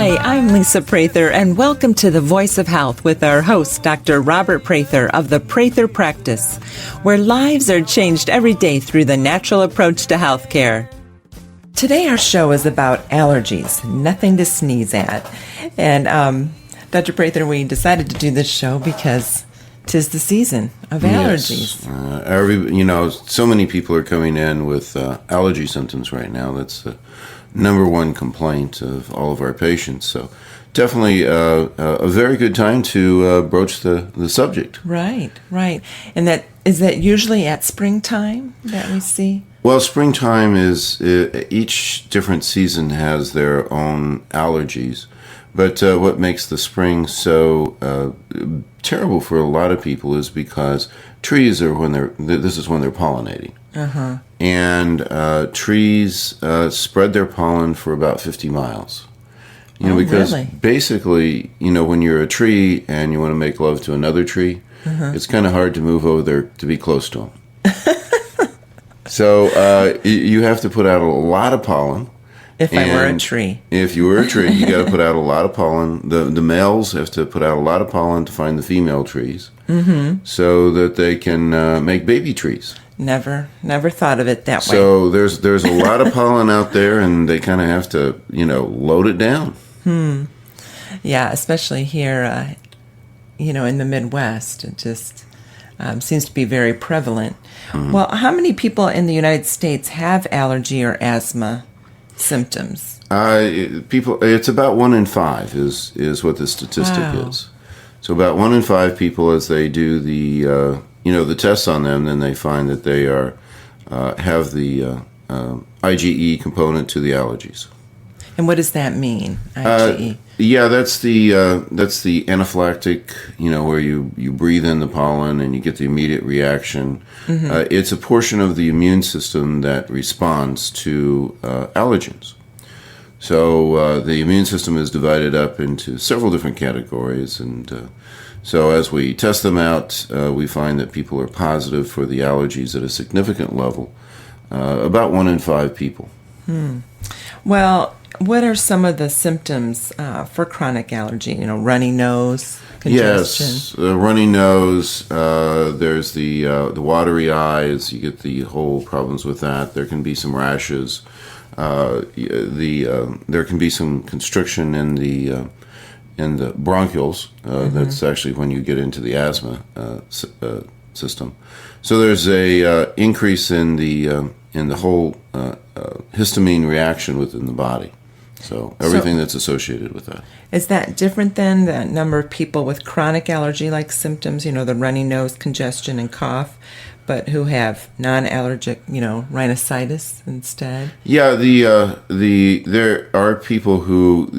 Hi, I'm Lisa Prather, and welcome to The Voice of Health with our host, Dr. Robert Prather of the Prather Practice, where lives are changed every day through the natural approach to healthcare. Today our show is about allergies, nothing to sneeze at. And Dr. Prather, we decided to do this show because 'tis the season of allergies. Yes. So many people are coming in with allergy symptoms right now. That's the number one complaint of all of our patients. So definitely a very good time to broach the subject. Right. And is that usually at springtime that we see? Well, springtime is, each different season has their own allergies. But what makes the spring so terrible for a lot of people is because trees are this is when they're pollinating. Uh-huh. And trees spread their pollen for about 50 miles. Because really? Basically, when you're a tree and you want to make love to another tree, it's kind of hard to move over there to be close to them. So you have to put out a lot of pollen. If I were a tree. If you were a tree, you got to put out a lot of pollen. The males have to put out a lot of pollen to find the female trees, so that they can make baby trees. Never thought of it that way. So there's a lot of pollen out there, and they kind of have to load it down. Yeah, especially here, in the Midwest, it just seems to be very prevalent. Well, how many people in the United States have allergy or asthma symptoms? It's about 1 in 5 is what the statistic is. So about 1 in 5 people, as they do the tests on them, then they find that they have the IgE component to the allergies. And what does that mean, IgE? That's the anaphylactic, where you breathe in the pollen and you get the immediate reaction. It's a portion of the immune system that responds to allergens. So the immune system is divided up into several different categories, and so as we test them out, we find that people are positive for the allergies at a significant level, about 1 in 5 people. Well, what are some of the symptoms for chronic allergy? Runny nose, congestion? Yes, runny nose. There's the watery eyes. You get the whole problems with that. There can be some rashes. There can be some constriction in the bronchioles. That's actually when you get into the asthma system. So there's a increase in the whole histamine reaction within the body. So everything that's associated with that. Is that different than the number of people with chronic allergy-like symptoms, the runny nose, congestion, and cough, but who have non-allergic, rhinitis instead? Yeah, there are people who,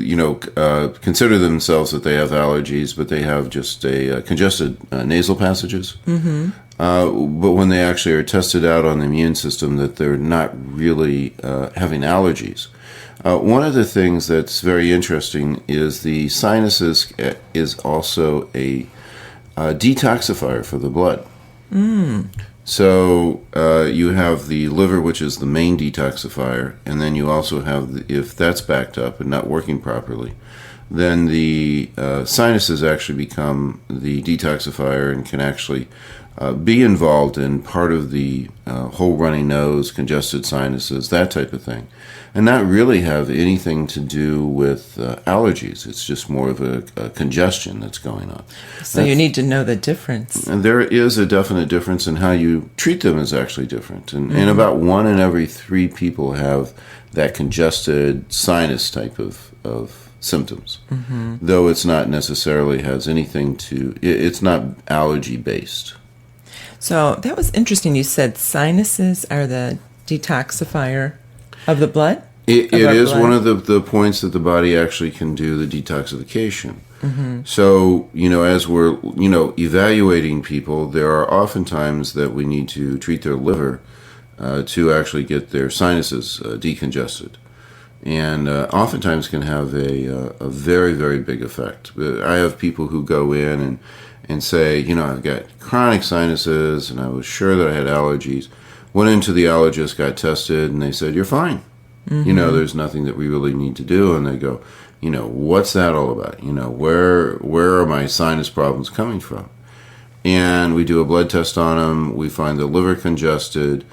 consider themselves that they have allergies, but they have just a congested nasal passages. But when they actually are tested out on the immune system, that they're not really having allergies. One of the things that's very interesting is the sinuses is also a detoxifier for the blood. So you have the liver, which is the main detoxifier, and then you also have, if that's backed up and not working properly, then the sinuses actually become the detoxifier and can actually be involved in part of the whole runny nose, congested sinuses, that type of thing, and not really have anything to do with allergies. It's just more of a congestion that's going on. So you need to know the difference. And there is a definite difference, in how you treat them is actually different. And about 1 in every 3 people have that congested sinus type of symptoms, though it's not necessarily has anything to, it's not allergy based. So that was interesting. You said sinuses are the detoxifier of the blood? It is one of the points that the body actually can do the detoxification. So, as we're, evaluating people, there are oftentimes that we need to treat their liver to actually get their sinuses decongested. And oftentimes can have a very, very big effect. I have people who go in and say, I've got chronic sinuses, and I was sure that I had allergies. Went into the allergist, got tested, and they said, you're fine. There's nothing that we really need to do. And they go, what's that all about? Where are my sinus problems coming from? And we do a blood test on them. We find the liver congested,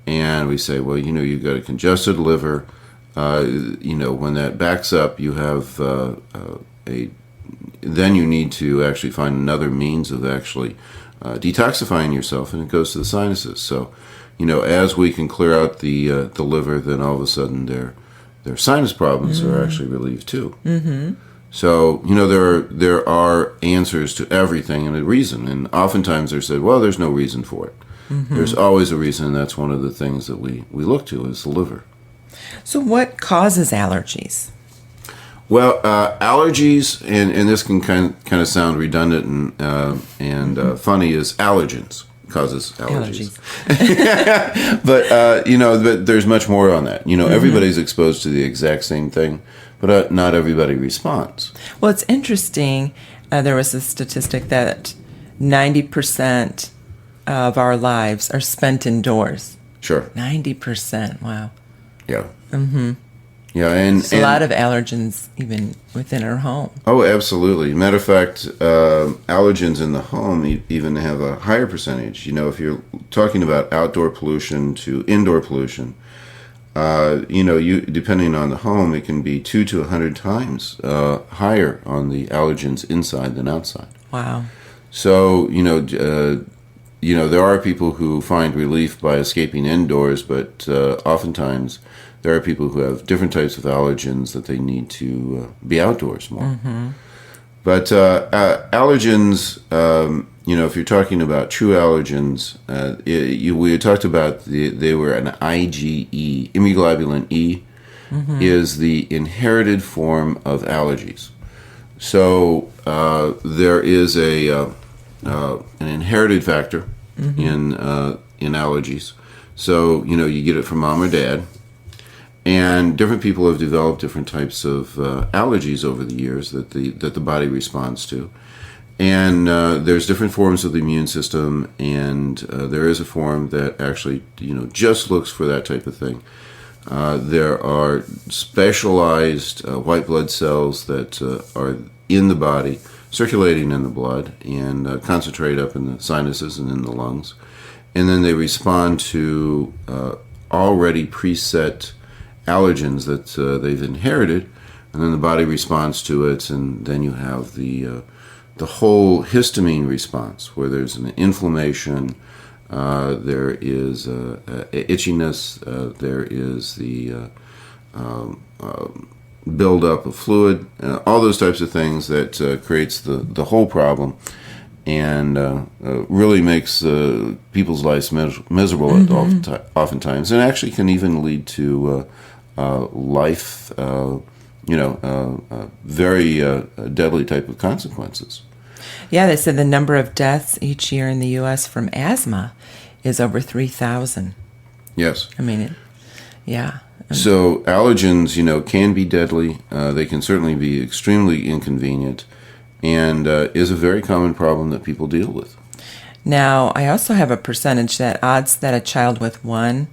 and we say, well, you've got a congested liver. When that backs up, you have then you need to actually find another means of actually detoxifying yourself, and it goes to the sinuses. So, as we can clear out the liver, then all of a sudden their sinus problems are actually relieved too. Mm-hmm. So, there are answers to everything and a reason. And oftentimes they're said, well, there's no reason for it. Mm-hmm. There's always a reason, and that's one of the things that we look to is the liver. So what causes allergies? Well, allergies, and this can kind of sound redundant and funny, is allergens causes allergies. But there's much more on that. Everybody's exposed to the exact same thing, but not everybody responds. Well, it's interesting. There was a statistic that 90% of our lives are spent indoors. Sure. 90%. Wow. Yeah. Mm-hmm. Yeah, and a lot of allergens even within our home. Oh, absolutely. Matter of fact, allergens in the home even have a higher percentage. If you're talking about outdoor pollution to indoor pollution, you depending on the home, it can be 2 to 100 times higher on the allergens inside than outside. Wow. So there are people who find relief by escaping indoors, but oftentimes there are people who have different types of allergens that they need to be outdoors more. Mm-hmm. But allergens, if you're talking about true allergens, we had talked about they were an IgE, immunoglobulin E, is the inherited form of allergies. So there is an inherited factor in allergies. So you get it from mom or dad. And different people have developed different types of allergies over the years that the body responds to. And there's different forms of the immune system, and there is a form that actually, just looks for that type of thing. There are specialized white blood cells that are in the body, circulating in the blood, and concentrate up in the sinuses and in the lungs. And then they respond to already preset allergens that they've inherited, and then the body responds to it, and then you have the whole histamine response, where there's an inflammation, there is itchiness, there is the buildup of fluid, all those types of things that creates the whole problem, and really makes people's lives miserable oftentimes, and actually can even lead to life, very deadly type of consequences. Yeah, they said the number of deaths each year in the U.S. from asthma is over 3,000. Yes. I mean, yeah. So allergens, can be deadly. They can certainly be extremely inconvenient, and is a very common problem that people deal with. Now, I also have a percentage that odds that a child with one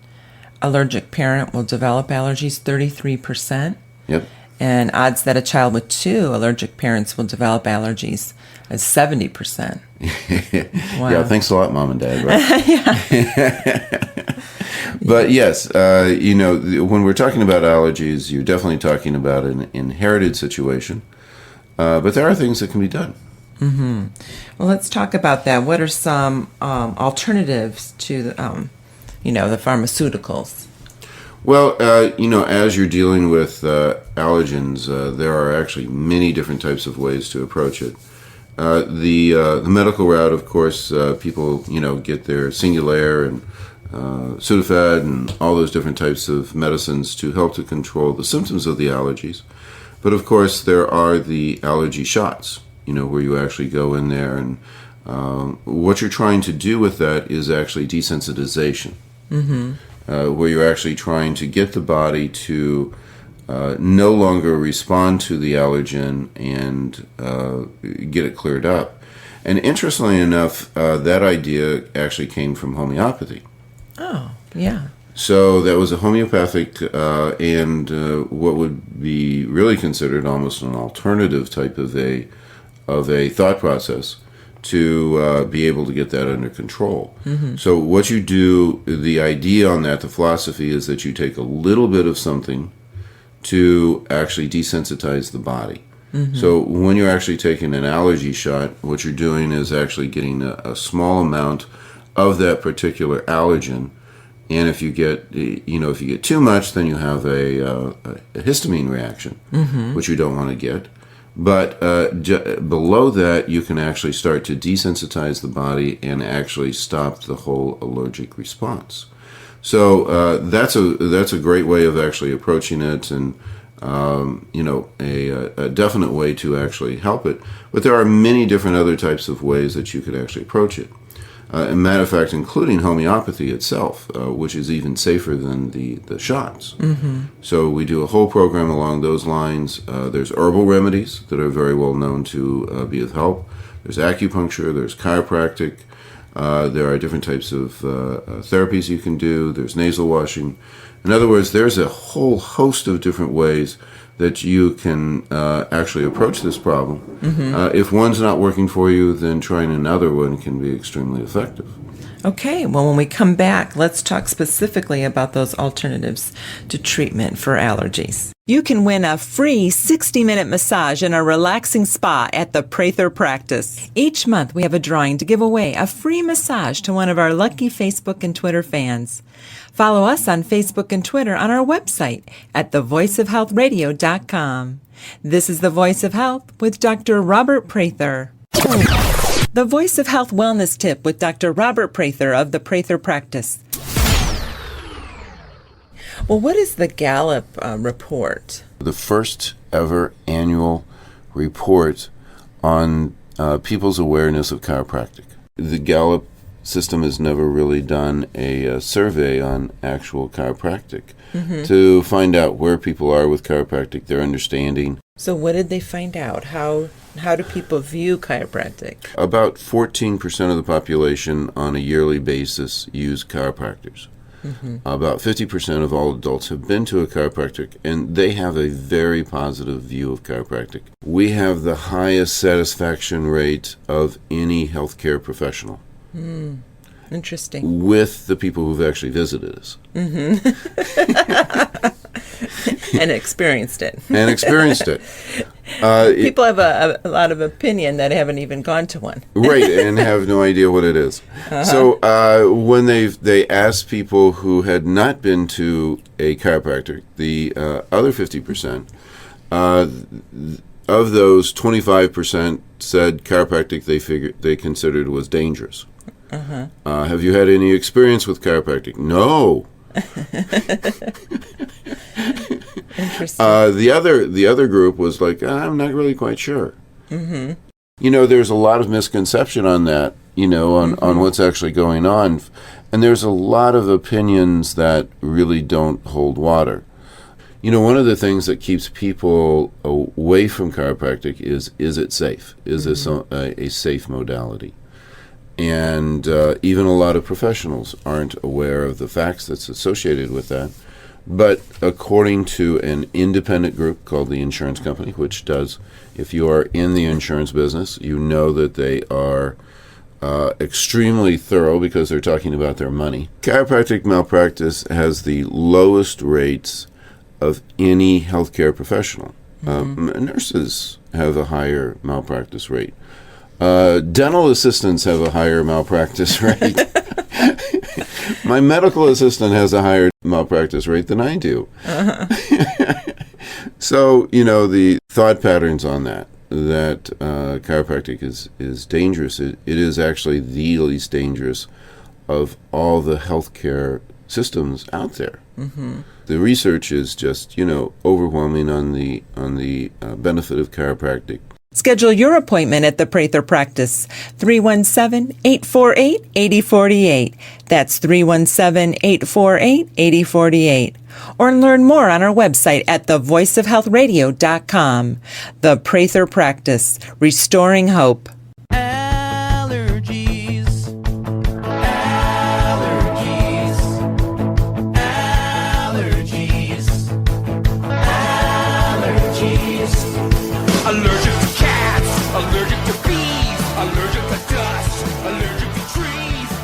allergic parent will develop allergies, 33%. Yep. And odds that a child with two allergic parents will develop allergies is 70%. Wow. Yeah, thanks a lot, Mom and Dad. Right? But yes, when we're talking about allergies, you're definitely talking about an inherited situation. But there are things that can be done. Mm-hmm. Well, let's talk about that. What are some alternatives to the pharmaceuticals? Well, as you're dealing with allergens, there are actually many different types of ways to approach it. The medical route, of course, people, get their Singulair and Sudafed and all those different types of medicines to help to control the symptoms of the allergies. But, of course, there are the allergy shots, where you actually go in there, and what you're trying to do with that is actually desensitization. Mm-hmm. Where you're actually trying to get the body to no longer respond to the allergen and get it cleared up. And interestingly enough, that idea actually came from homeopathy. Oh, yeah. So that was a homeopathic and what would be really considered almost an alternative type of a thought process to be able to get that under control. So what you do, the idea on that, the philosophy is that you take a little bit of something to actually desensitize the body. So when you're actually taking an allergy shot, what you're doing is actually getting a small amount of that particular allergen. And if you get, too much, then you have a histamine reaction, which you don't want to get. But below that, you can actually start to desensitize the body and actually stop the whole allergic response. So that's a great way of actually approaching it, and a definite way to actually help it. But there are many different other types of ways that you could actually approach it. As a matter of fact, including homeopathy itself, which is even safer than the shots. So we do a whole program along those lines. There's herbal remedies that are very well known to be of help. There's acupuncture, there's chiropractic. There are different types of therapies you can do. There's nasal washing. In other words, there's a whole host of different ways that you can actually approach this problem. If one's not working for you, then trying another one can be extremely effective. Okay, well, when we come back, let's talk specifically about those alternatives to treatment for allergies. You can win a free 60-minute massage in a relaxing spa at the Prather Practice. Each month, we have a drawing to give away a free massage to one of our lucky Facebook and Twitter fans. Follow us on Facebook and Twitter on our website at thevoiceofhealthradio.com. This is The Voice of Health with Dr. Robert Prather. The Voice of Health Wellness Tip with Dr. Robert Prather of the Prather Practice. Well, what is the Gallup report? The first ever annual report on people's awareness of chiropractic. The Gallup system has never really done a survey on actual chiropractic to find out where people are with chiropractic, their understanding. So what did they find out? How do people view chiropractic? About 14% of the population on a yearly basis use chiropractors. About 50% of all adults have been to a chiropractic, and they have a very positive view of chiropractic. We have the highest satisfaction rate of any healthcare professional. Interesting. With the people who've actually visited us. And experienced it. People have a lot of opinion that haven't even gone to one. Right, and have no idea what it is. So when they asked people who had not been to a chiropractor, the other 50%, of those, 25% said chiropractic they considered was dangerous. Have you had any experience with chiropractic? No. Interesting. The other group was like, I'm not really quite sure. There's a lot of misconception on that, on what's actually going on. And there's a lot of opinions that really don't hold water. One of the things that keeps people away from chiropractic is it safe? Is this a safe modality? And even a lot of professionals aren't aware of the facts that's associated with that. But according to an independent group called the Insurance Company, which does, if you are in the insurance business, you know that they are extremely thorough because they're talking about their money. Chiropractic malpractice has the lowest rates of any healthcare professional. Nurses have a higher malpractice rate. Dental assistants have a higher malpractice rate. My medical assistant has a higher malpractice rate than I do. So, the thought patterns on that chiropractic is dangerous. It is actually the least dangerous of all the healthcare systems out there. The research is just, overwhelming on the benefit of chiropractic. Schedule your appointment at the Prather Practice, 317-848-8048. That's 317-848-8048. Or learn more on our website at thevoiceofhealthradio.com. The Prather Practice, restoring hope. Allergies. Allergies.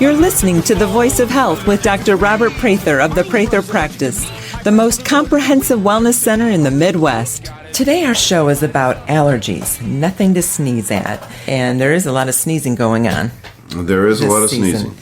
You're listening to The Voice of Health with Dr. Robert Prather of the Prather Practice, the most comprehensive wellness center in the Midwest. Today our show is about allergies, nothing to sneeze at, and there is a lot of sneezing going on. There is a lot of sneezing.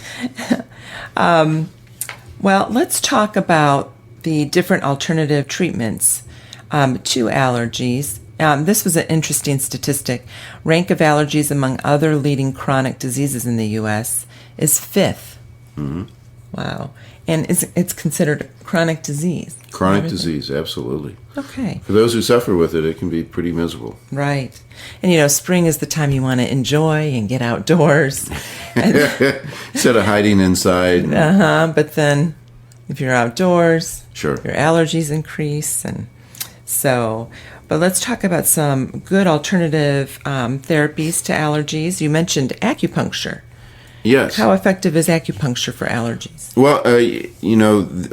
Well, let's talk about the different alternative treatments to allergies. This was an interesting statistic. Rank of allergies among other leading chronic diseases in the U.S. is 5th. Mm-hmm. Wow. And it's considered a chronic disease. Chronic disease, absolutely. Okay. For those who suffer with it, it can be pretty miserable. Right. And, spring is the time you want to enjoy and get outdoors. Instead of hiding inside. But then if you're outdoors, sure, your allergies increase. And so, but let's talk about some good alternative therapies to allergies. You mentioned acupuncture. Yes. How effective is acupuncture for allergies? Well, I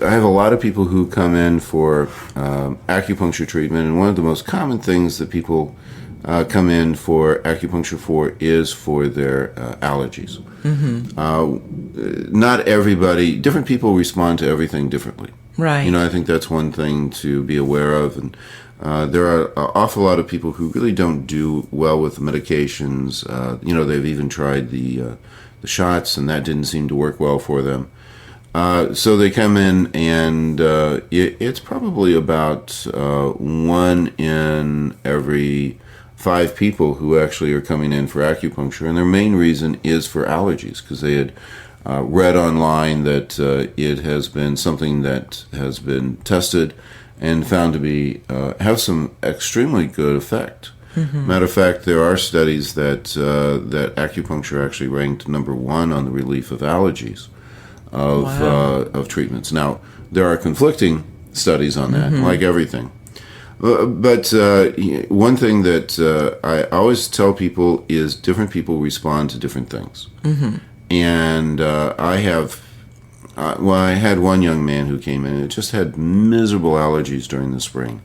have a lot of people who come in for acupuncture treatment, and one of the most common things that people come in for acupuncture for is for their allergies. Mm-hmm. Not everybody, different people respond to everything differently. Right. I think that's one thing to be aware of, and there are an awful lot of people who really don't do well with medications. They've even tried the shots, and that didn't seem to work well for them. So they come in, and it's probably about 1 in every 5 people who actually are coming in for acupuncture, and their main reason is for allergies, because they had read online that it has been something that has been tested and found to be have some extremely good effect. Mm-hmm. Matter of fact, there are studies that acupuncture actually ranked number 1 on the relief of allergies of treatments. Now, there are conflicting studies on that, like everything. But one thing that I always tell people is different people respond to different things. Mm-hmm. And I had one young man who came in and just had miserable allergies during the spring.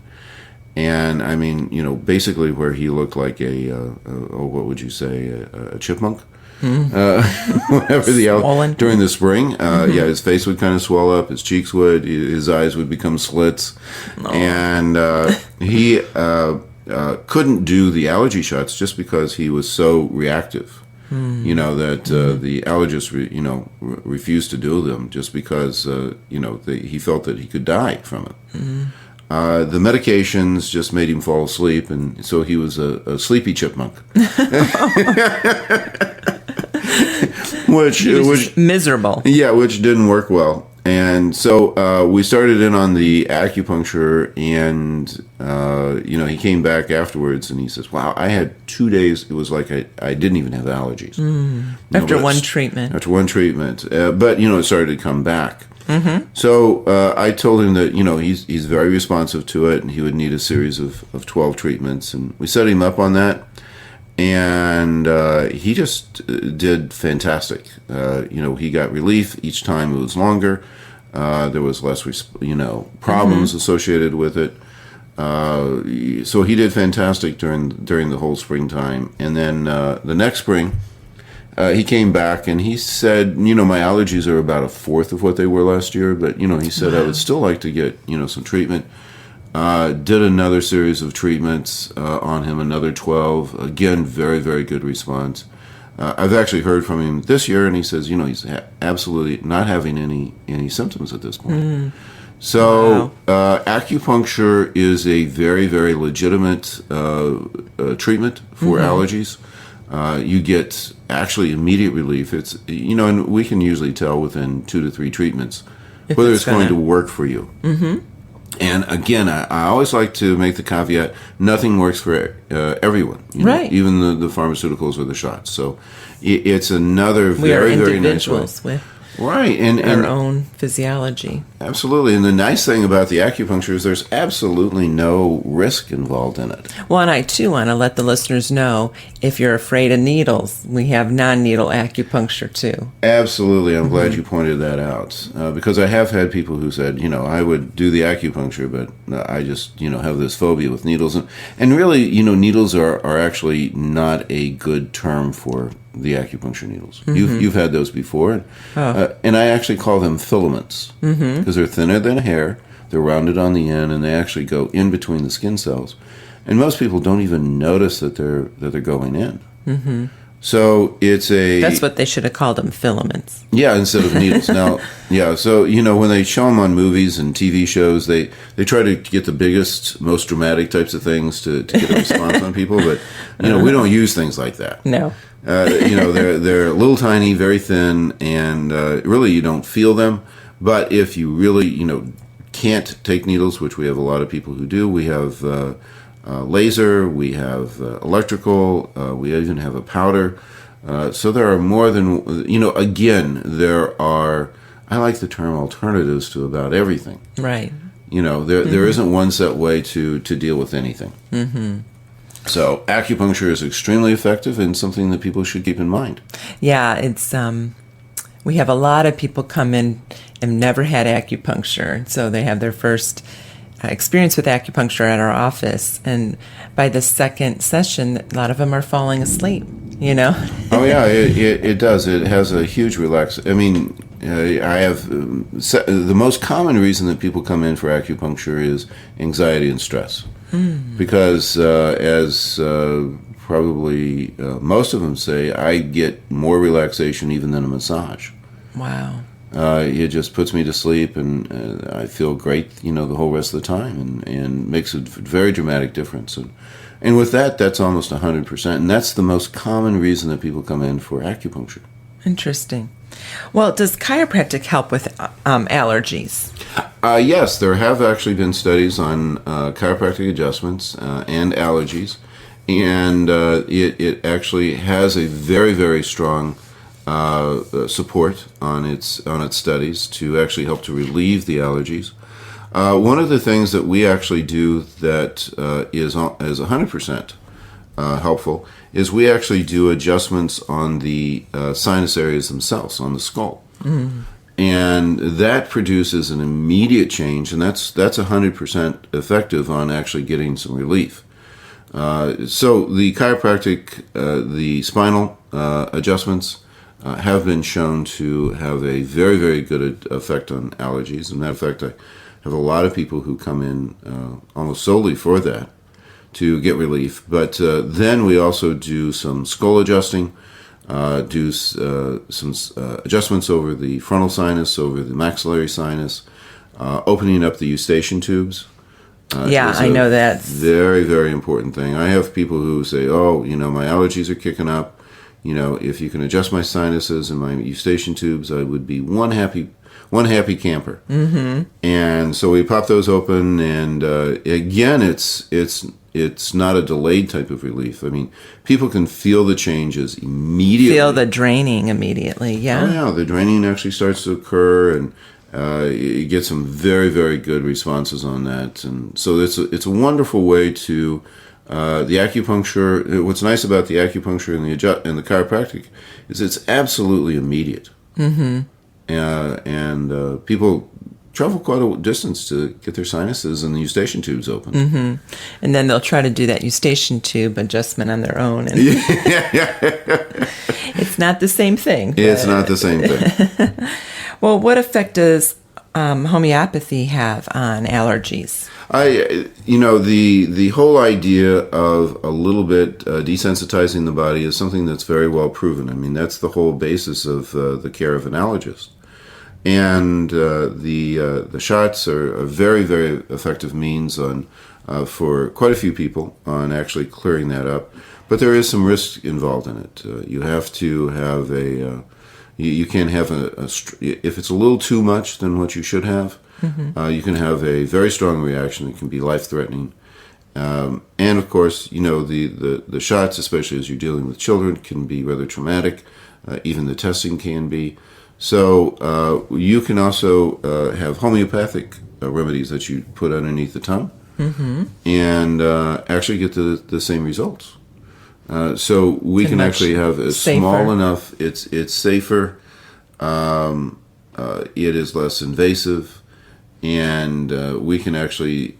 And I mean, basically where he looked like what would you say, a chipmunk? Whatever during the spring. His face would kind of swell up, his cheeks would, his eyes would become slits. Oh. And he couldn't do the allergy shots just because he was so reactive. That the allergist, refused to do them just because, he felt that he could die from it. Mm. The medications just made him fall asleep, and so he was a sleepy chipmunk. which miserable. Yeah, which didn't work well. And so we started in on the acupuncture, and he came back afterwards, and he says, "Wow, I had 2 days. It was like I didn't even have allergies after one treatment. After one treatment, but it started to come back." Mm-hmm. So I told him that he's very responsive to it, and he would need a series of 12 treatments, and we set him up on that, and he just did fantastic. He got relief each time. It was longer. There was less problems associated with it. So he did fantastic during the whole springtime, and then the next spring. He came back and he said, my allergies are about 1/4 of what they were last year, but, he said, I would still like to get, some treatment. Did another series of treatments on him, another 12. Again, very, very good response. I've actually heard from him this year, and he says, he's absolutely not having any symptoms at this point. Mm. So acupuncture is a very, very legitimate treatment for allergies. You get actually immediate relief. It's and we can usually tell within 2 to 3 treatments whether it's going to work for you. Mm-hmm. And again, I always like to make the caveat: nothing works for everyone. Right. Even the pharmaceuticals or the shots. So it's another very, very nice way. With Right, and our own physiology. Absolutely, and the nice thing about the acupuncture is there's absolutely no risk involved in it. Well, and I too want to let the listeners know, if you're afraid of needles, we have non-needle acupuncture too. Absolutely, I'm glad you pointed that out, because I have had people who said, I would do the acupuncture, but I just, have this phobia with needles, and really, needles are actually not a good term for the acupuncture needles. You've had those before, and I actually call them filaments because they're thinner than hair. They're rounded on the end, and they actually go in between the skin cells. And most people don't even notice that they're going in. So it's That's what they should have called them, filaments. Yeah, instead of needles. Now, yeah, so, when they show them on movies and TV shows, they try to get the biggest, most dramatic types of things to get a response on people, but, we don't use things like that. No. They're little tiny, very thin, and really you don't feel them. But if you really, can't take needles, which we have a lot of people who do, we have laser, we have electrical, we even have a powder. So there are more than, again, there are, I like the term alternatives to about everything. Right. There isn't one set way to deal with anything. So acupuncture is extremely effective and something that people should keep in mind. Yeah, it's we have a lot of people come in and never had acupuncture, so they have their first experience with acupuncture at our office, and by the second session, a lot of them are falling asleep. Oh yeah, it does. It has a huge relax. I mean, I have the most common reason that people come in for acupuncture is anxiety and stress, because as probably most of them say, I get more relaxation even than a massage. Wow. It just puts me to sleep, and I feel great, the whole rest of the time, and makes a very dramatic difference. And with that, that's almost 100%, and that's the most common reason that people come in for acupuncture. Interesting. Well, does chiropractic help with allergies? Yes, there have actually been studies on chiropractic adjustments and allergies, and it actually has a very, very strong support on its studies to actually help to relieve the allergies. One of the things that we actually do that is 100% helpful is we actually do adjustments on the sinus areas themselves, on the skull. And that produces an immediate change, and that's 100% effective on actually getting some relief. So the chiropractic, the spinal adjustments have been shown to have a very, very good effect on allergies. As a matter of fact, I have a lot of people who come in almost solely for that to get relief. But then we also do some skull adjusting, do some adjustments over the frontal sinus, over the maxillary sinus, opening up the eustachian tubes. I know that. Very, very important thing. I have people who say, my allergies are kicking up. If you can adjust my sinuses and my eustachian tubes, I would be one happy camper. And so we pop those open, and again, it's not a delayed type of relief. I mean, people can feel the changes immediately. Feel the draining immediately, yeah. Oh yeah, the draining actually starts to occur, and you get some very, very good responses on that. And so it's a wonderful way to. The acupuncture, what's nice about the acupuncture and the chiropractic is it's absolutely immediate. And people travel quite a distance to get their sinuses and the eustachian tubes open. And then they'll try to do that eustachian tube adjustment on their own. And it's not the same thing. It's not the same thing. Well, what effect does homeopathy have on allergies? The whole idea of a little bit desensitizing the body is something that's very well proven. I mean, that's the whole basis of the care of an allergist. And the shots are a very, very effective means for quite a few people on actually clearing that up. But there is some risk involved in it. You have to have you can't have if it's a little too much than what you should have, you can have a very strong reaction. It can be life-threatening. And of course, the shots, especially as you're dealing with children, can be rather traumatic. Even the testing can be. So you can also have homeopathic remedies that you put underneath the tongue and actually get the same results. So we can actually have a small enough, it's safer, it is less invasive, and we can actually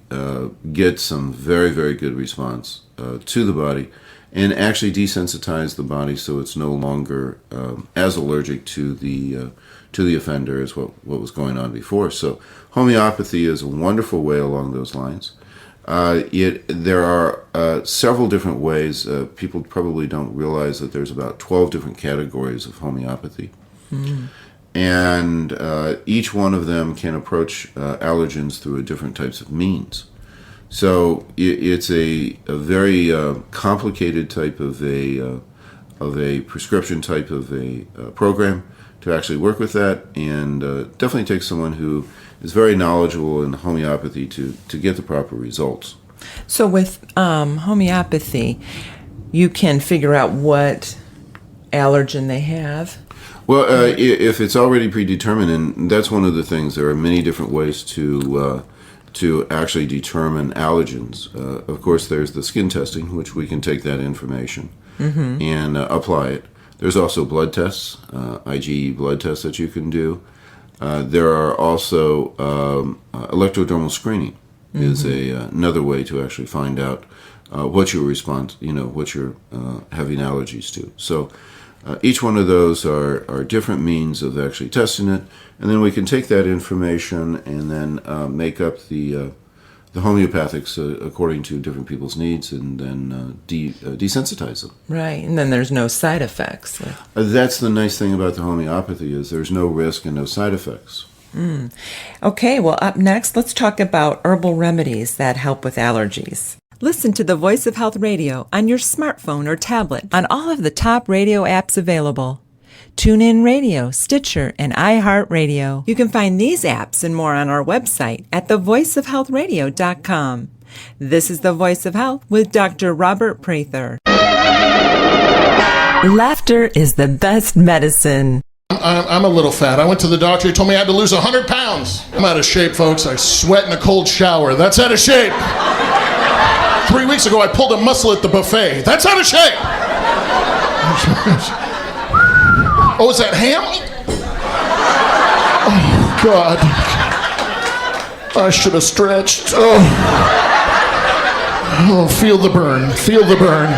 get some very, very good response to the body. and actually desensitize the body so it's no longer as allergic to the offender as what was going on before. So homeopathy is a wonderful way along those lines. There are several different ways. People probably don't realize that there's about 12 different categories of homeopathy. Mm. And each one of them can approach allergens through different types of means. So it's a very complicated type of a prescription type of a program to actually work with that, and definitely takes someone who is very knowledgeable in homeopathy to get the proper results. So with homeopathy, you can figure out what allergen they have? Well, if it's already predetermined, and that's one of the things, there are many different ways to actually determine allergens. Of course, there's the skin testing, which we can take that information and apply it. There's also blood tests, IgE blood tests that you can do. There are also electrodermal screening is another way to actually find out what your response, what you're having allergies to. So each one of those are different means of actually testing it, and then we can take that information and then make up the homeopathics according to different people's needs, and then desensitize them. Right, and then there's no side effects. That's the nice thing about the homeopathy, is there's no risk and no side effects. Mm. Okay, well, up next, let's talk about herbal remedies that help with allergies. Listen to the Voice of Health radio on your smartphone or tablet on all of the top radio apps available. TuneIn Radio, Stitcher, and iHeartRadio. You can find these apps and more on our website at thevoiceofhealthradio.com. This is The Voice of Health with Dr. Robert Prather. Laughter is the best medicine. I'm a little fat. I went to the doctor. He told me I had to lose 100 pounds. I'm out of shape, folks. I sweat in a cold shower. That's out of shape. 3 weeks ago, I pulled a muscle at the buffet. That's out of shape. Oh, is that ham? Oh, God. I should have stretched. Oh, feel the burn. Feel the burn.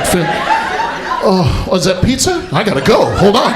Oh, is that pizza? I gotta go. Hold on.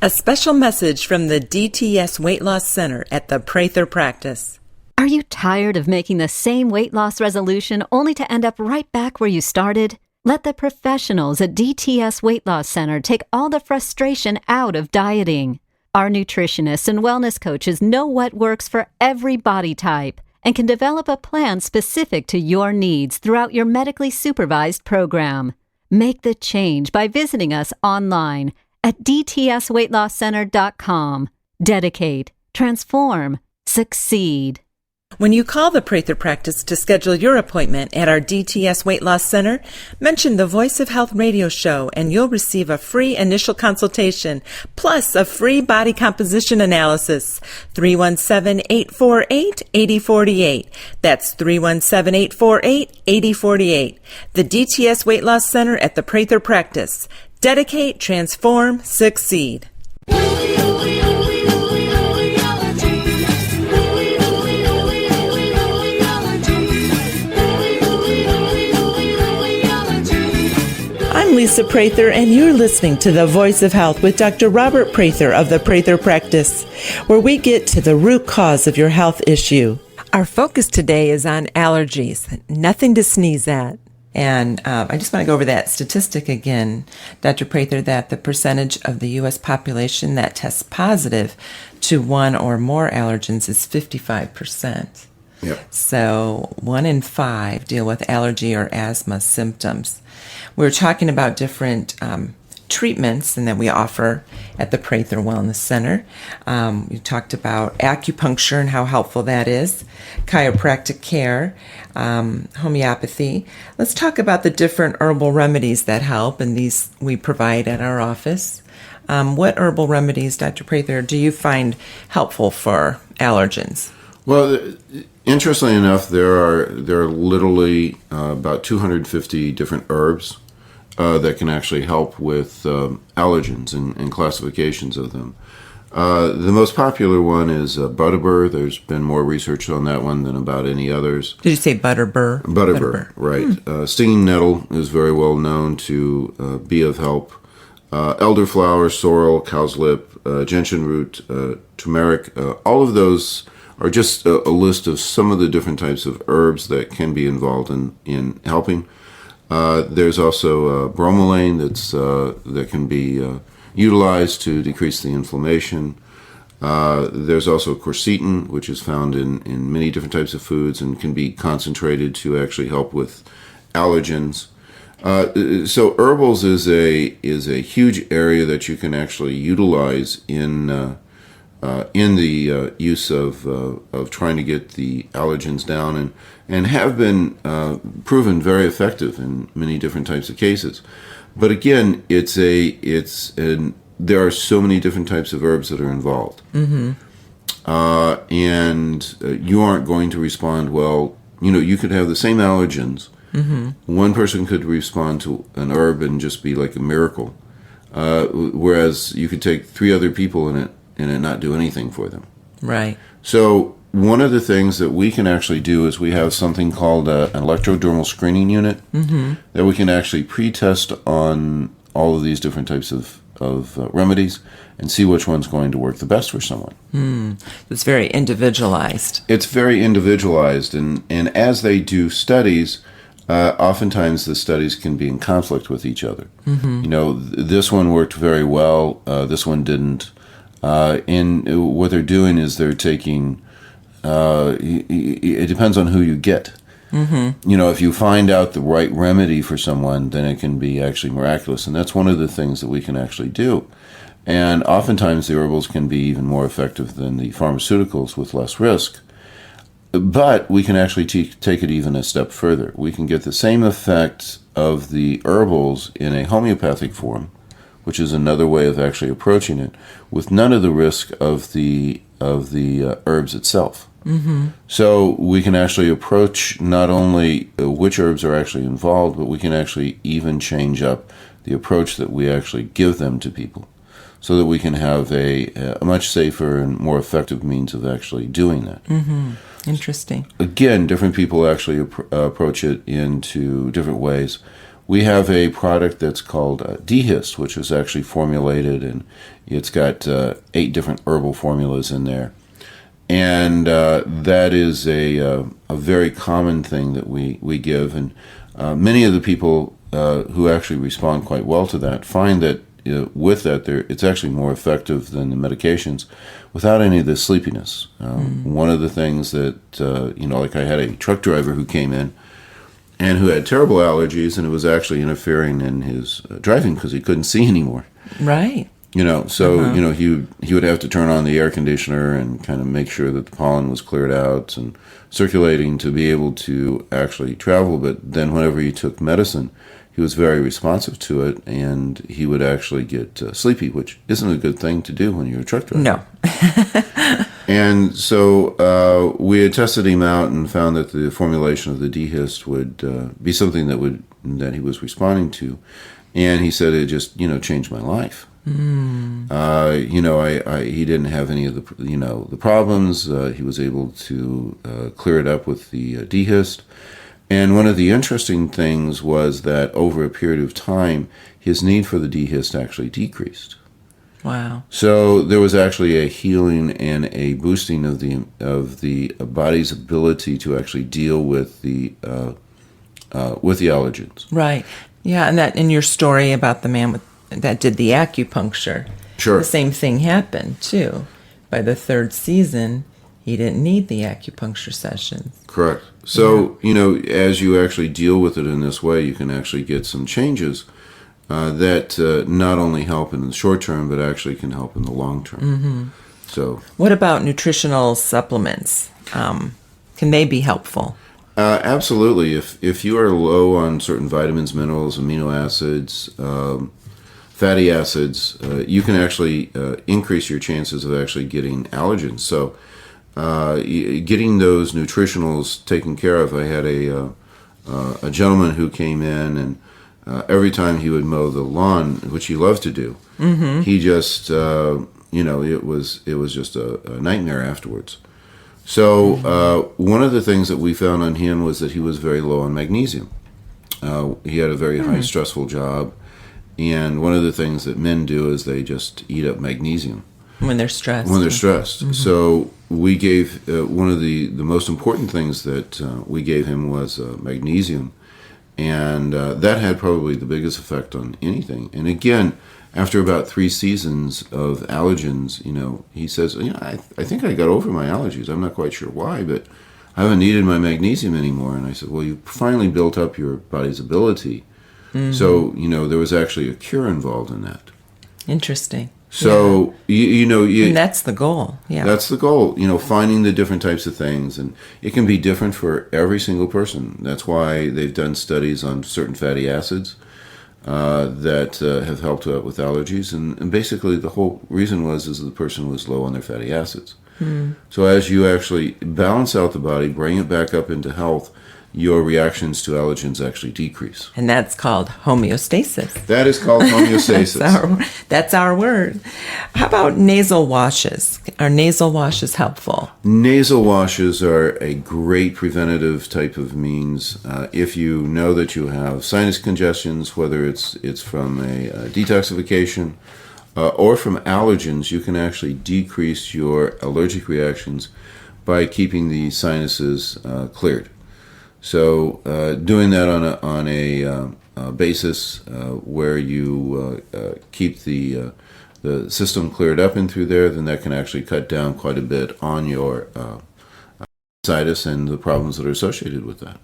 A special message from the DTS Weight Loss Center at the Prather Practice. Are you tired of making the same weight loss resolution only to end up right back where you started? Let the professionals at DTS Weight Loss Center take all the frustration out of dieting. Our nutritionists and wellness coaches know what works for every body type and can develop a plan specific to your needs throughout your medically supervised program. Make the change by visiting us online at dtsweightlosscenter.com. Dedicate, transform, succeed. When you call the Prather Practice to schedule your appointment at our DTS Weight Loss Center, mention the Voice of Health radio show and you'll receive a free initial consultation plus a free body composition analysis. 317-848-8048. That's 317-848-8048. The DTS Weight Loss Center at the Prather Practice. Dedicate, transform, succeed. I'm Lisa Prather, and you're listening to The Voice of Health with Dr. Robert Prather of the Prather Practice, where we get to the root cause of your health issue. Our focus today is on allergies, nothing to sneeze at. And I just want to go over that statistic again, Dr. Prather, that the percentage of the U.S. population that tests positive to one or more allergens is 55%. Yep. So 1 in 5 deal with allergy or asthma symptoms. We're talking about different treatments and that we offer at the Prather Wellness Center. We talked about acupuncture and how helpful that is, chiropractic care, homeopathy. Let's talk about the different herbal remedies that help, and these we provide at our office. What herbal remedies, Dr. Prather, do you find helpful for allergens? Well, interestingly enough, there are literally about 250 different herbs that can actually help with allergens and classifications of them. The most popular one is Butterbur. There's been more research on that one than about any others. Did you say Butterbur? Butterbur, right. Stinging nettle is very well known to be of help. Elderflower, sorrel, cow's lip, gentian root, turmeric, all of those are just a list of some of the different types of herbs that can be involved in helping. There's also bromelain that can be utilized to decrease the inflammation. There's also quercetin, which is found in many different types of foods and can be concentrated to actually help with allergens. So herbals is a huge area that you can actually utilize in the use of trying to get the allergens down and have been proven very effective in many different types of cases. But again, there are so many different types of herbs that are involved, and you aren't going to respond well. You could have the same allergens. One person could respond to an herb and just be like a miracle, whereas you could take 3 other people in it and it not do anything for them. Right. So one of the things that we can actually do is we have something called an electrodermal screening unit that we can actually pre-test on all of these different types of remedies and see which one's going to work the best for someone. It's very individualized. It's very individualized, and as they do studies, oftentimes the studies can be in conflict with each other. This one worked very well, this one didn't. And what they're doing is they're taking, it depends on who you get. If you find out the right remedy for someone, then it can be actually miraculous. And that's one of the things that we can actually do. And oftentimes the herbals can be even more effective than the pharmaceuticals with less risk. But we can actually take it even a step further. We can get the same effect of the herbals in a homeopathic form, which is another way of actually approaching it, with none of the risk of the herbs itself. So we can actually approach not only which herbs are actually involved, but we can actually even change up the approach that we actually give them to people, so that we can have a much safer and more effective means of actually doing that. Interesting. Again, different people actually approach it into different ways. We have a product that's called Dehist, which is actually formulated, and it's got 8 different herbal formulas in there. And that is a very common thing that we give. And many of the people who actually respond quite well to that find that with that, it's actually more effective than the medications without any of the sleepiness. One of the things that, like I had a truck driver who came in and who had terrible allergies, and it was actually interfering in his driving because he couldn't see anymore. Right. He would have to turn on the air conditioner and kind of make sure that the pollen was cleared out and circulating to be able to actually travel. But then whenever he took medicine, he was very responsive to it, and he would actually get sleepy, which isn't a good thing to do when you're a truck driver. No. And so we had tested him out and found that the formulation of the Dehist would be something that he was responding to, and he said it just changed my life. He didn't have any of the problems. He was able to clear it up with the Dehist. And one of the interesting things was that over a period of time, his need for the Dehist actually decreased. Wow. So there was actually a healing and a boosting of the body's ability to actually deal with the allergens. Right. Yeah, and that in your story about the man that did the acupuncture, sure, the same thing happened too. By the 3rd season, he didn't need the acupuncture sessions. Correct. So, as you actually deal with it in this way, you can actually get some changes that not only help in the short term, but actually can help in the long term. So, what about nutritional supplements? Can they be helpful? Absolutely. If you are low on certain vitamins, minerals, amino acids, fatty acids, you can actually increase your chances of actually getting allergens. So getting those nutritionals taken care of. I had a gentleman who came in, and every time he would mow the lawn, which he loved to do, he just it was just a nightmare afterwards. So one of the things that we found on him was that he was very low on magnesium. He had a very high stressful job, and one of the things that men do is they just eat up magnesium when they're stressed. So we gave one of the most important things that we gave him was magnesium, and that had probably the biggest effect on anything. And again, after about 3 seasons of allergens, he says, I think I got over my allergies. I'm not quite sure why, but I haven't needed my magnesium anymore. And I said, well, you finally built up your body's ability. So, there was actually a cure involved in that. Interesting. So, and that's the goal. Yeah. That's the goal, finding the different types of things. And it can be different for every single person. That's why they've done studies on certain fatty acids that have helped out with allergies. And basically the whole reason is that the person was low on their fatty acids. So as you actually balance out the body, bring it back up into health, your reactions to allergens actually decrease. And that's called homeostasis. That is called homeostasis. That's our word. How about nasal washes? Are nasal washes helpful? Nasal washes are a great preventative type of means. If you know that you have sinus congestions, whether it's from a detoxification or from allergens, you can actually decrease your allergic reactions by keeping the sinuses cleared. So doing that on a basis where you keep the system cleared up and through there, then that can actually cut down quite a bit on your sinus and the problems that are associated with that.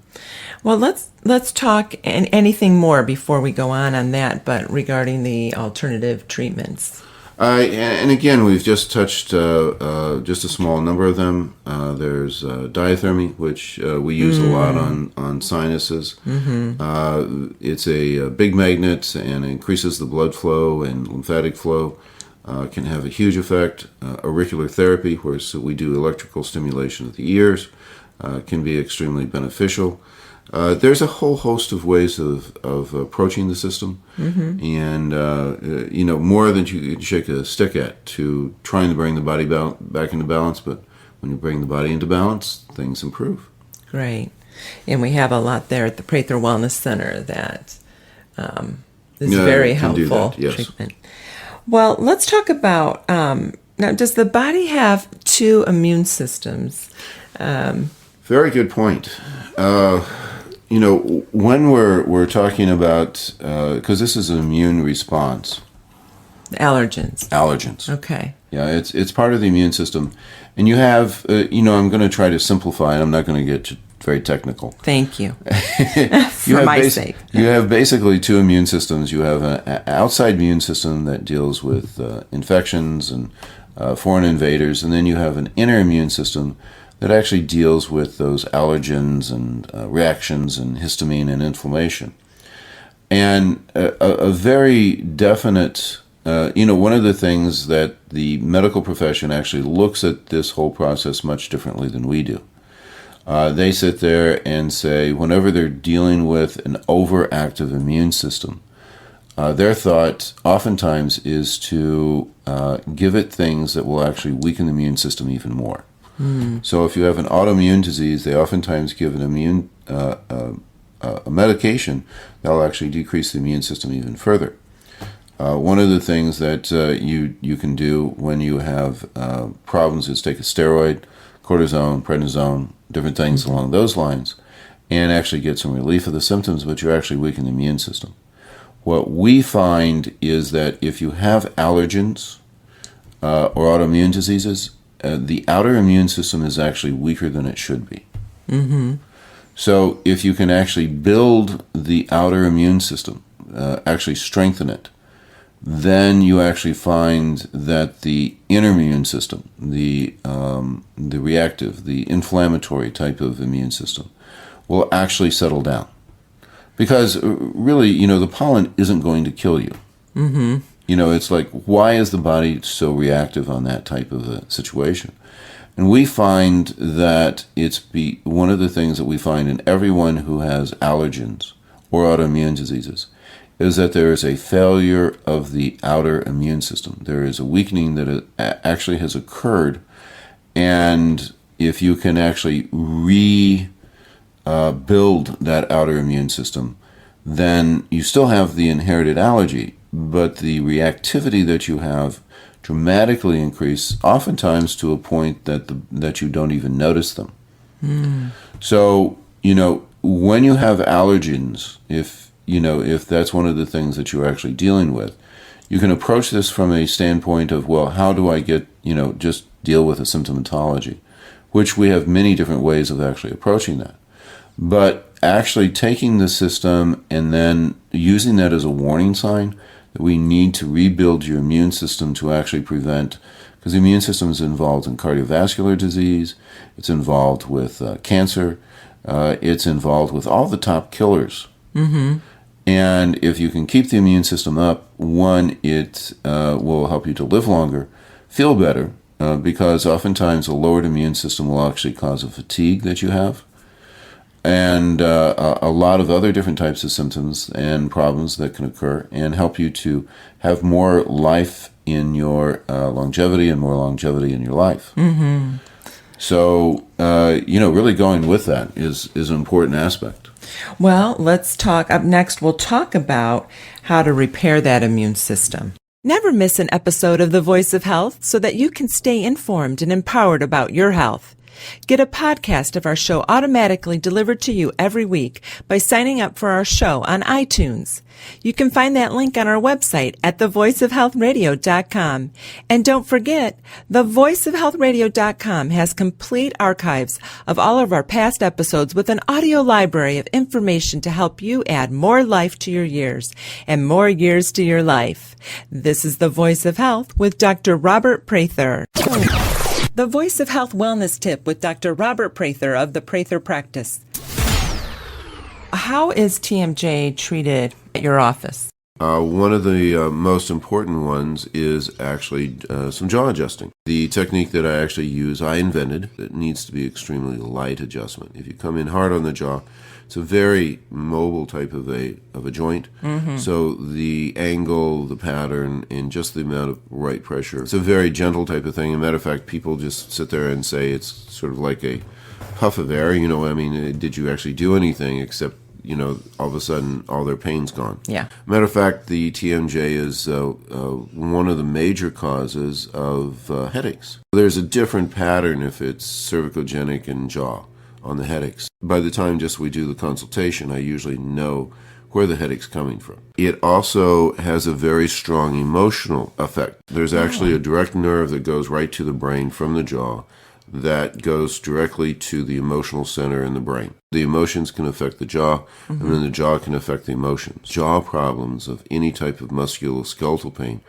Well, let's talk anything more before we go on that, but regarding the alternative treatments. And again, we've just touched just a small number of them. There's diathermy, which we use a lot on sinuses. It's a big magnet and increases the blood flow and lymphatic flow. Can have a huge effect. Auricular therapy, where we do electrical stimulation of the ears, can be extremely beneficial. There's a whole host of ways of approaching the system, and more than you can shake a stick at to trying to bring the body back into balance. But when you bring the body into balance, things improve. Great, and we have a lot there at the Prather Wellness Center that is very helpful treatment. Well, let's talk about now. Does the body have 2 immune systems? Very good point. When we're talking about, because this is an immune response. Allergens. Okay. Yeah, it's part of the immune system. And you have, I'm going to try to simplify it. I'm not going to get very technical. Thank you. For my sake. You have basically 2 immune systems. You have an outside immune system that deals with infections and foreign invaders. And then you have an inner immune system that actually deals with those allergens and reactions and histamine and inflammation. And a very definite, one of the things that the medical profession actually looks at this whole process much differently than we do. They sit there and say, whenever they're dealing with an overactive immune system, their thought oftentimes is to give it things that will actually weaken the immune system even more. So if you have an autoimmune disease, they oftentimes give an a medication that will actually decrease the immune system even further. One of the things that you can do when you have problems is take a steroid, cortisone, prednisone, different things along those lines, and actually get some relief of the symptoms, but you're actually weakening the immune system. What we find is that if you have allergens or autoimmune diseases, the outer immune system is actually weaker than it should be. So if you can actually build the outer immune system, actually strengthen it, then you actually find that the inner immune system, the reactive, the inflammatory type of immune system, will actually settle down. Because really, the pollen isn't going to kill you. It's like, why is the body so reactive on that type of a situation? And we find that one of the things that we find in everyone who has allergens or autoimmune diseases is that there is a failure of the outer immune system. There is a weakening that actually has occurred, and if you can actually rebuild that outer immune system, then you still have the inherited allergy, but the reactivity that you have dramatically increase, oftentimes to a point that you don't even notice them. So, when you have allergens, if that's one of the things that you're actually dealing with, you can approach this from a standpoint of, well, how do I get, just deal with the symptomatology, which we have many different ways of actually approaching that. But actually taking the system and then using that as a warning sign that we need to rebuild your immune system to actually prevent, because the immune system is involved in cardiovascular disease, it's involved with cancer, it's involved with all the top killers. Mm-hmm. And if you can keep the immune system up, one, it will help you to live longer, feel better, because oftentimes a lowered immune system will actually cause a fatigue that you have, and a lot of other different types of symptoms and problems that can occur, and help you to have more life in your longevity and more longevity in your life. Mm-hmm. So, really going with that is an important aspect. Well, let's talk. Up next, we'll talk about how to repair that immune system. Never miss an episode of The Voice of Health so that you can stay informed and empowered about your health. Get a podcast of our show automatically delivered to you every week by signing up for our show on iTunes. You can find that link on our website at thevoiceofhealthradio.com. And don't forget, thevoiceofhealthradio.com has complete archives of all of our past episodes with an audio library of information to help you add more life to your years and more years to your life. This is The Voice of Health with Dr. Robert Prather. The Voice of Health Wellness Tip with Dr. Robert Prather of the Prather Practice. How is TMJ treated at your office? One of the most important ones is actually some jaw adjusting. The technique that I actually use, I invented. It needs to be extremely light adjustment. If you come in hard on the jaw, it's a very mobile type of a joint. Mm-hmm. So the angle, the pattern, and just the amount of right pressure, it's a very gentle type of thing. As a matter of fact, people just sit there and say it's sort of like a puff of air. Did you actually do anything except, all of a sudden all their pain's gone. Yeah. Matter of fact, the TMJ is one of the major causes of headaches. There's a different pattern if it's cervicogenic and jaw on the headaches. By the time we do the consultation, I usually know where the headache's coming from. It also has a very strong emotional effect. There's actually a direct nerve that goes right to the brain from the jaw that goes directly to the emotional center in the brain. The emotions can affect the jaw, and then the jaw can affect the emotions. Jaw problems of any type of musculoskeletal pain,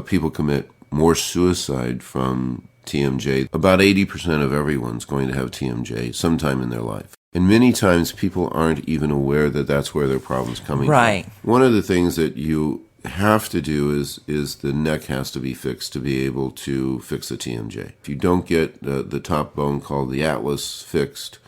people commit more suicide from TMJ. About 80% of everyone's going to have TMJ sometime in their life. And many times people aren't even aware that that's where their problem's coming from. One of the things that you have to do is the neck has to be fixed to be able to fix the TMJ. If you don't get the top bone called the atlas fixed,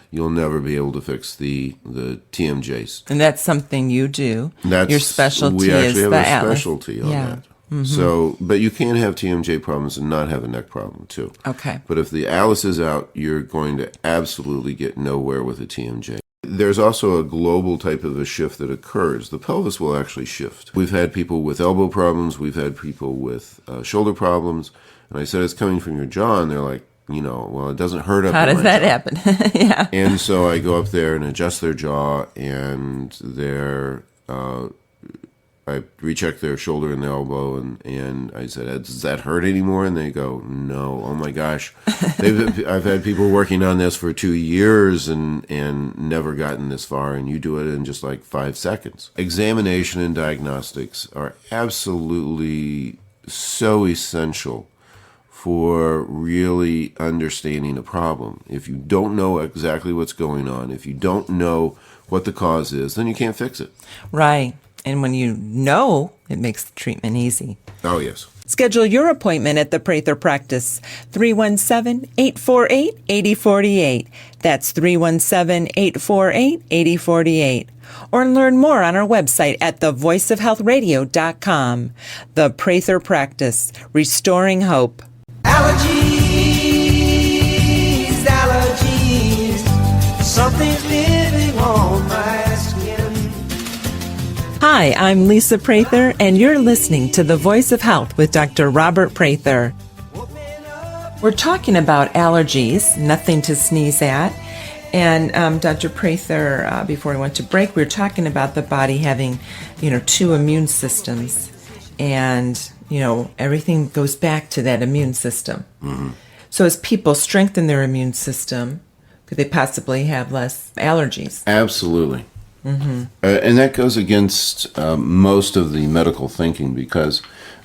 you'll never be able to fix the TMJs. And that's something you do. Your specialty is the atlas. We actually have a specialty on that. Mm-hmm. So, but you can have TMJ problems and not have a neck problem too. Okay. But if the atlas is out, you're going to absolutely get nowhere with a TMJ. There's also a global type of a shift that occurs. The pelvis will actually shift. We've had people with elbow problems. We've had people with shoulder problems. And I said, it's coming from your jaw. And they're like, well, it doesn't hurt up. How does that happen? Yeah. And so I go up there and adjust their jaw, and I recheck their shoulder and their elbow, and I said, does that hurt anymore? And they go, no. Oh my gosh. I've had people working on this for 2 years and never gotten this far, and you do it in just like 5 seconds. Examination and diagnostics are absolutely so essential for really understanding a problem. If you don't know exactly what's going on, if you don't know what the cause is, then you can't fix it. Right. And when you know, it makes the treatment easy. Oh, yes. Schedule your appointment at the Prather Practice, 317-848-8048. That's 317-848-8048. Or learn more on our website at thevoiceofhealthradio.com. The Prather Practice, restoring hope. Allergies, something's living on my skin. Hi, I'm Lisa Prather, and you're listening to The Voice of Health with Dr. Robert Prather. We're talking about allergies, nothing to sneeze at. And Dr. Prather, before we went to break, we were talking about the body having, two immune systems. And, everything goes back to that immune system. Mm-hmm. So as people strengthen their immune system, could they possibly have less allergies? Absolutely. Mm-hmm. And that goes against most of the medical thinking because,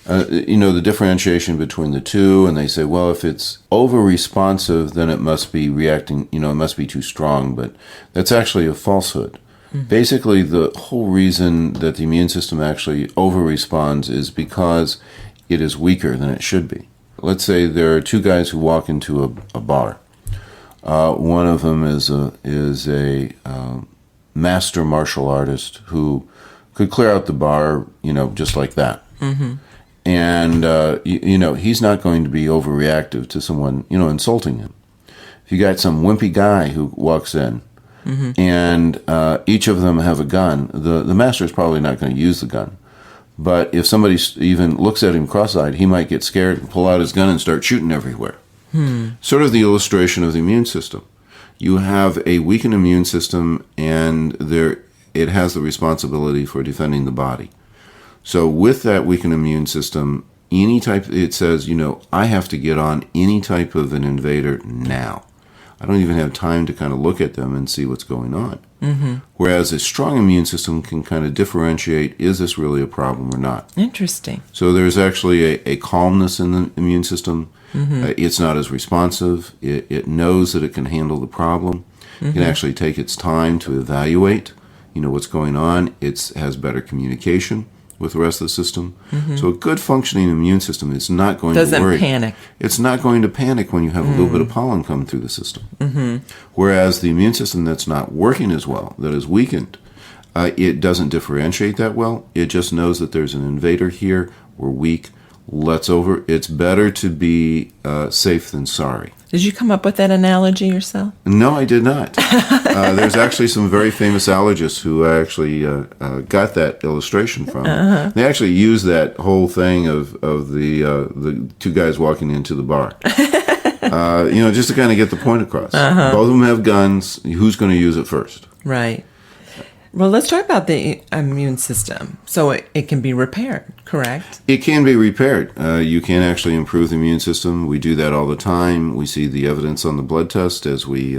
the differentiation between the two, and they say, well, if it's over-responsive, then it must be reacting, it must be too strong. But that's actually a falsehood. Mm-hmm. Basically, the whole reason that the immune system actually over-responds is because it is weaker than it should be. Let's say there are two guys who walk into a bar. One of them is a master martial artist who could clear out the bar, just like that. Mm-hmm. And, he's not going to be overreactive to someone, insulting him. If you got some wimpy guy who walks in mm-hmm. and each of them have a gun, the master is probably not going to use the gun. But if somebody even looks at him cross-eyed, he might get scared and pull out his gun and start shooting everywhere. Sort of the illustration of the immune system. You have a weakened immune system, and it has the responsibility for defending the body. So with that weakened immune system, it says, I have to get on any type of an invader now. I don't even have time to kind of look at them and see what's going on. Mm-hmm. Whereas a strong immune system can kind of differentiate, is this really a problem or not? Interesting. So there's actually a calmness in the immune system. Mm-hmm. It's not as responsive. It knows that it can handle the problem. Mm-hmm. It can actually take its time to evaluate, what's going on. It has better communication with the rest of the system. Mm-hmm. So a good functioning immune system is not going to worry. Doesn't panic. It's not going to panic when you have a little bit of pollen come through the system. Mm-hmm. Whereas the immune system that's not working as well, that is weakened, it doesn't differentiate that well. It just knows that there's an invader here. We're weak. It's better to be safe than sorry. Did you come up with that analogy yourself? No, I did not. There's actually some very famous allergists who actually got that illustration from. Uh-huh. They actually use that whole thing of the two guys walking into the bar. Just to kind of get the point across. Uh-huh. Both of them have guns. Who's going to use it first? Right. Well, let's talk about the immune system. So it can be repaired, correct? It can be repaired. You can actually improve the immune system. We do that all the time. We see the evidence on the blood test as we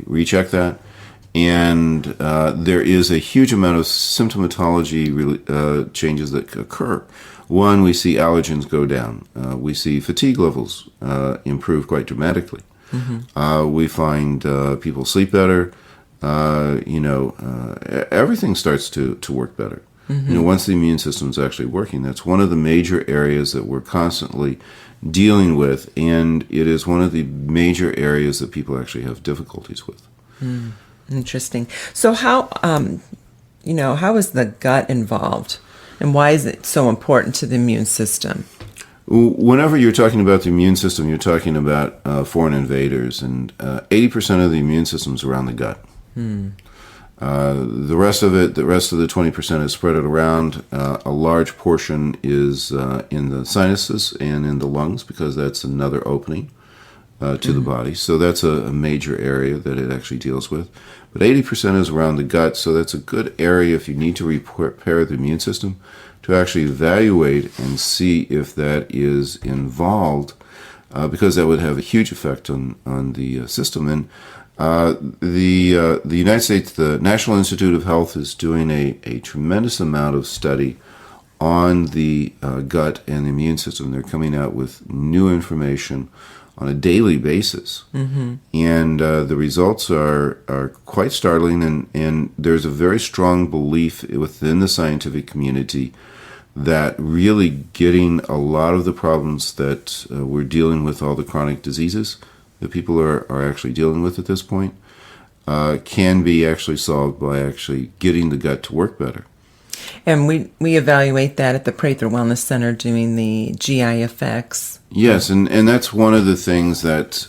recheck that. And there is a huge amount of symptomatology changes that occur. One, we see allergens go down. We see fatigue levels improve quite dramatically. Mm-hmm. We find people sleep better. Everything starts to work better. Mm-hmm. Once the immune system is actually working, that's one of the major areas that we're constantly dealing with, and it is one of the major areas that people actually have difficulties with. Interesting. So how is the gut involved, and why is it so important to the immune system? Whenever you're talking about the immune system, you're talking about foreign invaders, and 80% of the immune system is around the gut. The rest of the 20% is spread around. A large portion is in the sinuses and in the lungs, because that's another opening to the body. So that's a major area that it actually deals with. But 80% is around the gut, so that's a good area if you need to repair the immune system, to actually evaluate and see if that is involved, because that would have a huge effect on the system. And the United States, the National Institute of Health, is doing a tremendous amount of study on the gut and the immune system. They're coming out with new information on a daily basis. Mm-hmm. And the results are quite startling, and there's a very strong belief within the scientific community that really getting a lot of the problems that we're dealing with, all the chronic diseases that people are actually dealing with at this point, can be actually solved by actually getting the gut to work better. And we evaluate that at the Prather Wellness Center, doing the GI effects. Yes, and that's one of the things that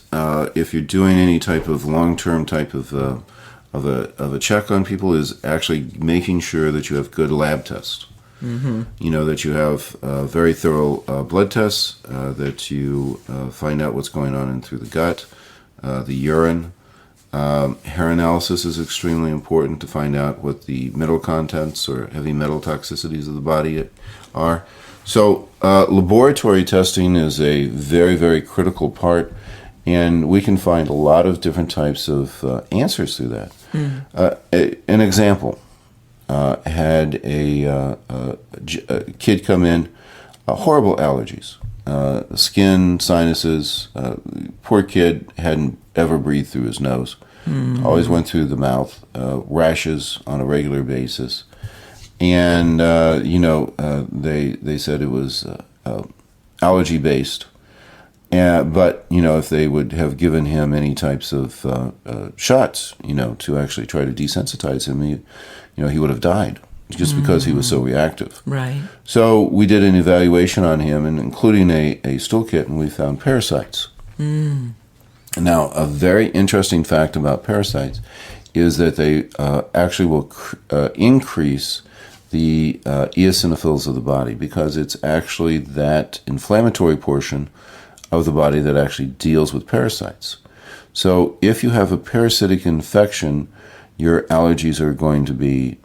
if you're doing any type of long-term type of a check on people, is actually making sure that you have good lab tests. Mm-hmm. You know, that you have very thorough blood tests, that you find out what's going on in through the gut, the urine. Hair analysis is extremely important to find out what the metal contents or heavy metal toxicities of the body are. So laboratory testing is a very, very critical part, and we can find a lot of different types of answers through that. An example, had a kid come in, horrible allergies, skin, sinuses. Poor kid hadn't ever breathed through his nose. Always went through the mouth, rashes on a regular basis. And, they said it was allergy-based. But, if they would have given him any types of shots, to actually try to desensitize him, he would have died just because he was so reactive. Right. So we did an evaluation on him, and including a stool kit, and we found parasites. Now, a very interesting fact about parasites is that they actually will increase the eosinophils of the body, because it's actually that inflammatory portion of the body that actually deals with parasites. So if you have a parasitic infection, your allergies are going to be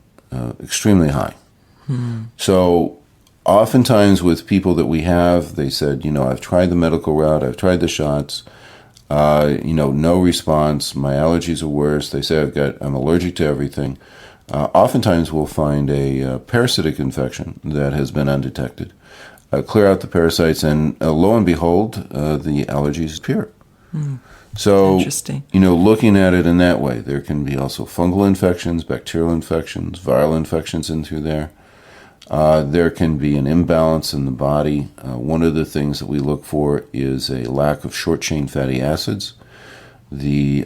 extremely high. So oftentimes with people that we have, they said, I've tried the medical route, I've tried the shots, no response, my allergies are worse. They say I'm allergic to everything. Oftentimes we'll find a parasitic infection that has been undetected. Clear out the parasites, and lo and behold, the allergies appear. So, interesting. Looking at it in that way, there can be also fungal infections, bacterial infections, viral infections in through there. There can be an imbalance in the body. One of the things that we look for is a lack of short-chain fatty acids. The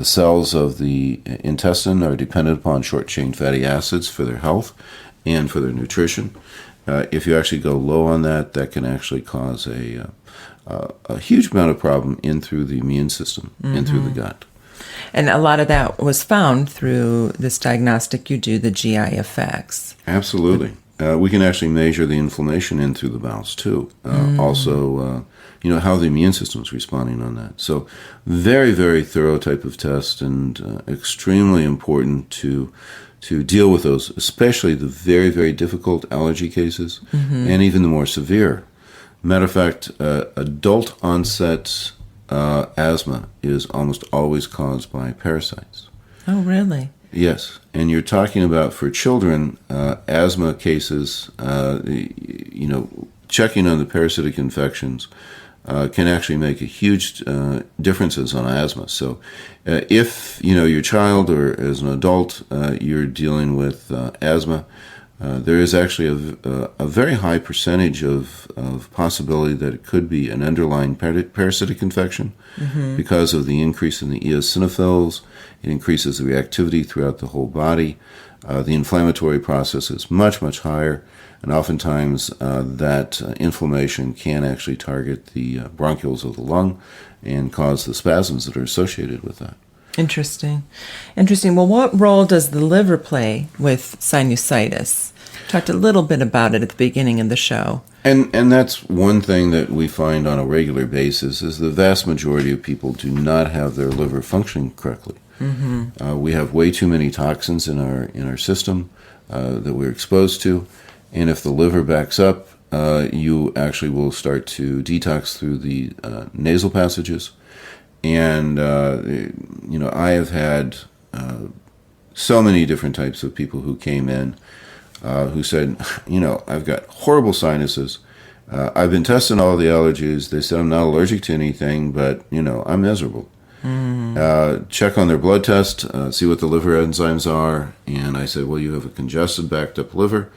cells of the intestine are dependent upon short-chain fatty acids for their health and for their nutrition. If you actually go low on that, that can actually cause a huge amount of problem in through the immune system, in through the gut. And a lot of that was found through this diagnostic you do, the GI effects. Absolutely. We can actually measure the inflammation in through the bowels too. Also, how the immune system is responding on that. So very, very thorough type of test, and extremely important to deal with those, especially the very, very difficult allergy cases, and even the more severe. Matter of fact, adult onset asthma is almost always caused by parasites. Oh, really? Yes, and you're talking about for children, asthma cases, checking on the parasitic infections can actually make a huge differences on asthma. So if, your child or as an adult, you're dealing with asthma, there is actually a very high percentage of possibility that it could be an underlying parasitic infection because of the increase in the eosinophils. It increases the reactivity throughout the whole body. The inflammatory process is much, much higher, and oftentimes that inflammation can actually target the bronchioles of the lung and cause the spasms that are associated with that. Interesting. Well, what role does the liver play with sinusitis? Talked a little bit about it at the beginning of the show. And that's one thing that we find on a regular basis, is the vast majority of people do not have their liver functioning correctly. We have way too many toxins in our system that we're exposed to, and if the liver backs up, you actually will start to detox through the nasal passages. And I have had so many different types of people who came in who said, I've got horrible sinuses. I've been testing all the allergies. They said I'm not allergic to anything, but I'm miserable. Check on their blood test, see what the liver enzymes are, and I said, well, you have a congested, backed up liver.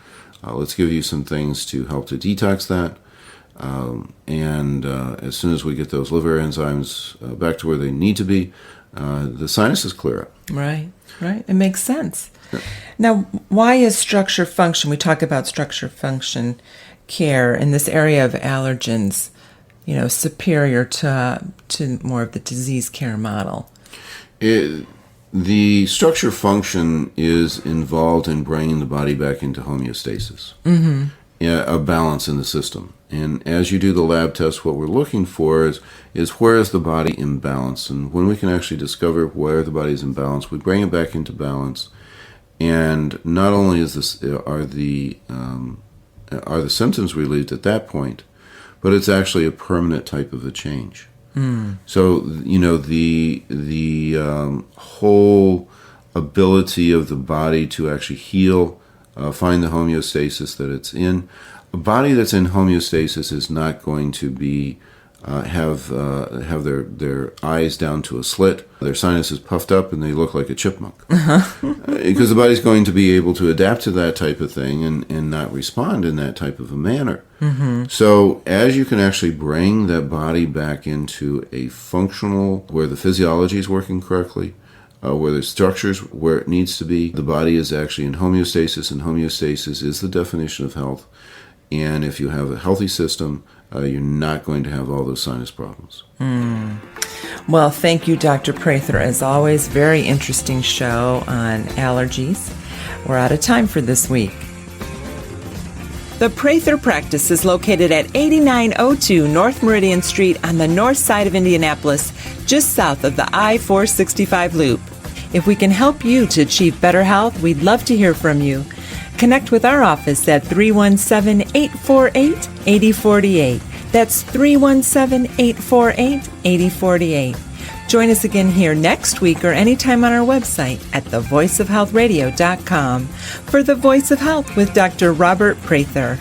Let's give you some things to help to detox that. And as soon as we get those liver enzymes back to where they need to be, the sinuses clear up. Right. It makes sense. Yeah. Now, why is structure function? We talk about structure function care in this area of allergens, superior to more of the disease care model. The structure function is involved in bringing the body back into homeostasis, a balance in the system. And as you do the lab test, what we're looking for is where is the body imbalanced. And when we can actually discover where the body is imbalanced, we bring it back into balance. And not only are the symptoms relieved at that point, but it's actually a permanent type of a change. So, the whole ability of the body to actually heal, find the homeostasis that it's in. A body that's in homeostasis is not going to be have their eyes down to a slit, their sinuses puffed up, and they look like a chipmunk. Because the body's going to be able to adapt to that type of thing and not respond in that type of a manner. So as you can actually bring that body back into a functional, where the physiology is working correctly, where the structures where it needs to be, the body is actually in homeostasis, and homeostasis is the definition of health. And if you have a healthy system, you're not going to have all those sinus problems. Well, thank you, Dr. Prather. As always, very interesting show on allergies. We're out of time for this week. The Prather practice is located at 8902 North Meridian Street on the north side of Indianapolis, just south of the I-465 loop. If we can help you to achieve better health, we'd love to hear from you. Connect with our office at 317-848-8048. That's 317-848-8048. Join us again here next week or anytime on our website at thevoiceofhealthradio.com for The Voice of Health with Dr. Robert Prather.